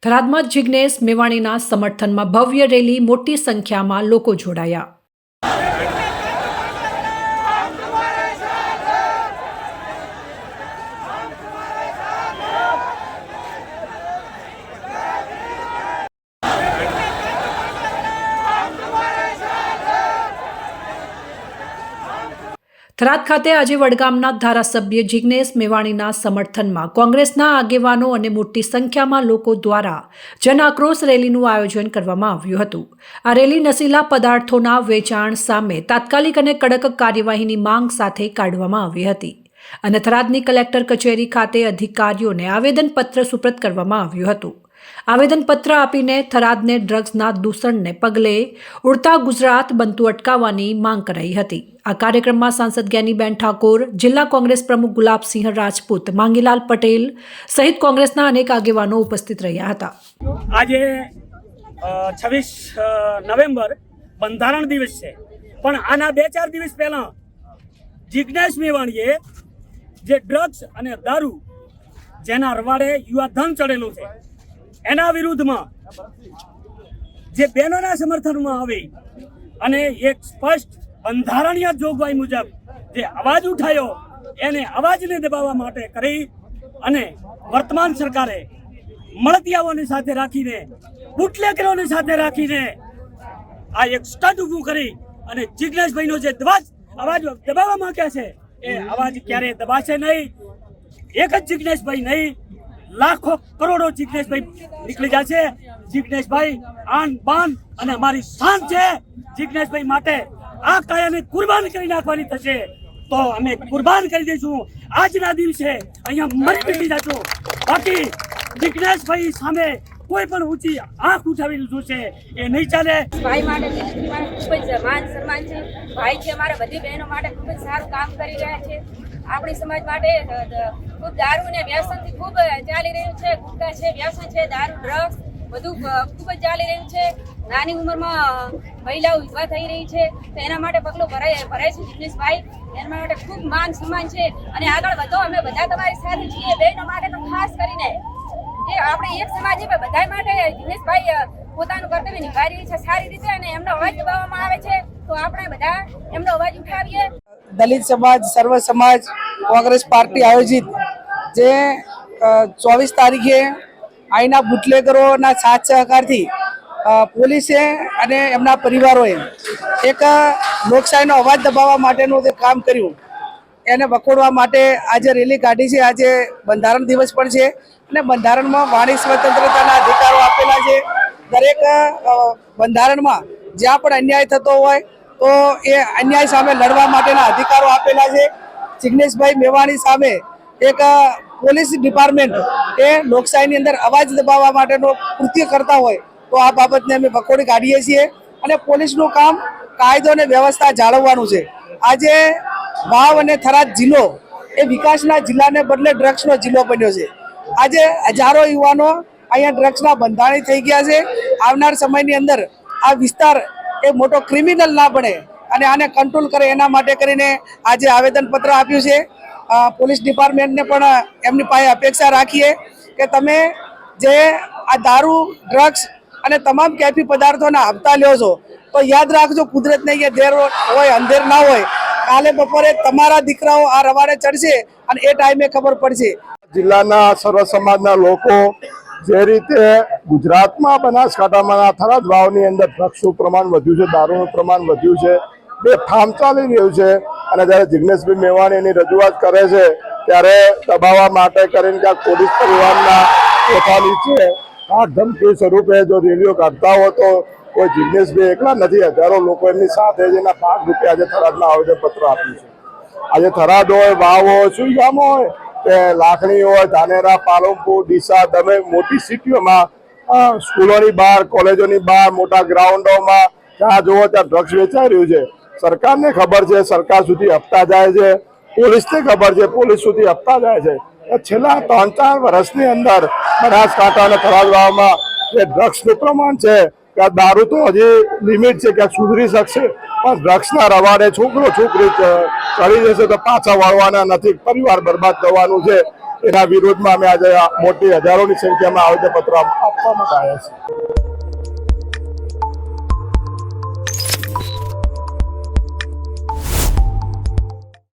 થરાદમાં જિગ્નેશ મેવાણીના સમર્થનમાં ભવ્ય રેલી, મોટી સંખ્યામાં લોકો જોડાયા. થરાદ ખાતે આજે વડગામના ધારાસભ્ય જિગ્નેશ મેવાણીના સમર્થનમાં કોંગ્રેસના આગેવાનો અને મોટી સંખ્યામાં લોકો દ્વારા જન આક્રોશ રેલીનું આયોજન કરવામાં આવ્યું હતું. આ રેલી નશીલા પદાર્થોના વેચાણ સામે તાત્કાલિક અને કડક કાર્યવાહીની માંગ સાથે કાઢવામાં આવી હતી અને થરાદની કલેક્ટર કચેરી ખાતે અધિકારીઓને આવેદનપત્ર સુપ્રત કરવામાં આવ્યું હતું. આવેદનપત્ર આપીને થરાદને ડ્રગ્સના દૂષણને પગલે ઉડતા ગુજરાત બનતું અટકાવવાની માંગ કરાઈ હતી. આ કાર્યક્રમમાં સાંસદ જ્ઞાનીબેન ઠાકોર, જિલ્લા કોંગ્રેસ પ્રમુખ ગુલાબસિંહ રાજપૂત, માંગીલાલ પટેલ સહિત કોંગ્રેસના અનેક આગેવાનો ઉપસ્થિત રહ્યા હતા. આજે 26 નવેમ્બર બંધારણ દિવસ છે, પણ આના 2-4 દિવસ પહેલા જિગ્નેશ મેવાણીએ જે ડ્રગ્સ અને દારૂ જેના રવાડે યુવાધન ચડેલું છે એના વિરુદ્ધમાં જે બહેનોના સમર્થનમાં આવી અને એક સ્પષ્ટ બંધારણીય જોગવાઈ મુજબ જે અવાજ ઉઠાયો એને અવાજને દબાવવા માટે કરી અને વર્તમાન સરકારે મળતિયાઓની સાથે રાખીને, બુટલેગરોની સાથે રાખીને આ એક સ્ટન્ટ ઊભું કરી અને જિગ્નેશભાઈનો જે અવાજ દબાવવા માંગ્યા છે એ અવાજ ક્યારેય દબાશે નહીં. એક જ જિગ્નેશભાઈ નહીં, લાખો કરોડો જિગ્નેશભાઈ નીકળી જશે. જિગ્નેશભાઈ આન બાન અને અમારી શાન છે. જિગ્નેશભાઈ માટે આ કાયાને કુરબાન કરી નાખવાની થશે તો અમે કુરબાન કરી દઈશું. આજના દિવસે અહીંયા મરી નીકળી જશું. બાકી જિગ્નેશભાઈ સામે કોઈ પણ ઊંચી આંખ ઉઠાવીને જોશે એ નહીં ચાલે. ભાઈ માટે ખૂબ જ માન સન્માન છે. ભાઈ છે અમારા બધી બહેનો માટે ખૂબ જ સારું કામ કરી રહ્યા છે. આપણી સમાજ માટે ખૂબ દારૂ ને વ્યસનથી ખૂબ ચાલી રહ્યું છે. ગુટખા છે, વ્યસન છે, દારૂ, ડ્રગ્સ બધું ખૂબ જ ચાલી રહ્યું છે. નાની ઉંમરમાં મહિલાઓ વિધવા થઈ રહી છે તો એના માટે પગલું ભરાય છે જિગ્નેશભાઈ. એના માટે ખૂબ માન સન્માન છે અને આગળ વધો. અમે બધા તમારી સાથે છીએ. બહેનો માટે તો ખાસ કરીને એ આપણે એક સમાજ છે, બધા માટે જિગ્નેશભાઈ પોતાનું કર્તવ્ય નિભાવી રહી છે સારી રીતે અને એમનો અવાજ દબાવવામાં આવે છે તો આપણે બધા એમનો અવાજ ઉઠાવીએ. દલિત સમાજ, સર્વ સમાજ કોંગ્રેસ પાર્ટી આયોજિત જે 24 તારીખે અહીંના બુટલેગરોના સાથ સહકારથી પોલીસે અને એમના પરિવારોએ એક લોકશાહીનો અવાજ દબાવવા માટેનું જે કામ કર્યું એને વખોડવા માટે આજે રેલી કાઢી છે. આજે બંધારણ દિવસ પણ છે અને બંધારણમાં વાણી સ્વતંત્રતાના અધિકારો આપેલા છે. દરેક બંધારણમાં જ્યાં પણ અન્યાય થતો હોય તો એ અન્યાય સામે લડવા માટેના અધિકારો આપેલા છે. જિગ્નેશભાઈ મેવાણી સામે એક પોલીસ ડિપાર્ટમેન્ટ એ લોકશાહીની અંદર અવાજ દબાવવા માટેનો કૃત્ય કરતા હોય તો આ બાબતને અમે વખોડી કાઢીએ છીએ અને પોલીસનું કામ કાયદો અને વ્યવસ્થા જાળવવાનું છે. આજે વાવ અને થરાદ જિલ્લો એ વિકાસના જિલ્લાને બદલે ડ્રગ્સનો જિલ્લો બન્યો છે. આજે હજારો યુવાનો અહીંયા ડ્રગ્સના બંધાણી થઈ ગયા છે. આવનાર સમયની અંદર આ વિસ્તાર એ મોટો ક્રિમિનલ ના બને અને આને કંટ્રોલ કરે એના માટે કરીને આજે આવેદનપત્ર આપ્યું છે. પોલીસ ડિપાર્ટમેન્ટને પણ એમની પાસે અપેક્ષા રાખીએ કે તમે જે આ દારૂ, ડ્રગ્સ અને તમામ કેફી પદાર્થોના હપ્તા લ્યો છો તો યાદ રાખજો, કુદરતને કે દેર હોય અંધેર ના હોય, કાલે બપોરે તમારા દીકરાઓ આ રવાડે ચડશે અને એ ટાઈમે ખબર પડશે. જિલ્લાના સર્વ સમાજના લોકો જે રીતે ગુજરાતમાં બનાસકાંઠામાં થરાદ વાવની અંદર ડ્રગ્સનું પ્રમાણ વધ્યું છે, દારૂનું પ્રમાણ વધ્યું છે, બેફામ ચાલી રહ્યું છે અને જ્યારે જિગ્નેશભાઈ મેવાણી એની રજૂઆત કરે છે ત્યારે દબાવવા માટે કરીને ક્યાંક પોલીસ પરિવારના કોઠા નીચે આ ધમકી સ્વરૂપે જો રેલીઓ કાઢતા હોય તો કોઈ જિગ્નેશભાઈ એકલા નથી, હજારો લોકો એમની સાથે જેના ભાગરૂપે આજે થરાદના આવેદનપત્ર આપ્યું છે. આજે થરાદ હોય, વાવ હોય, સુઈગામ હોય કે લાખણી હોય, ધાનેરા, પાલનપુર, ડીસા, તમે મોટી સિટીઓમાં સ્કૂલોની બહાર, કોલેજોની બહાર, મોટા ગ્રાઉન્ડોમાં જ્યાં જુઓ ત્યાં ડ્રગ્સ વેચાઈ રહ્યું છે. સરકારને ખબર છે, સરકાર સુધી હપ્તા જાય છે, પોલીસને ખબર છે, પોલીસ સુધી હપ્તા જાય છે. છેલ્લા 3-4 વર્ષની અંદર બનાસકાંઠા અને થરાદ વાવમાં જે ડ્રગ્સનું પ્રમાણ છે, ત્યાં દારૂ તો હજી લિમિટ છે, ક્યાંક સુધરી શકશે પણ ડ્રગ્સના રવાડે છોકરો છોકરી ચડી જશે તો પાછા વળવાના નથી, પરિવાર બરબાદ થવાનું છે. એના વિરોધમાં અમે આજે મોટી હજારોની સંખ્યામાં આવેદનપત્ર આપવા માટે આવ્યા છીએ.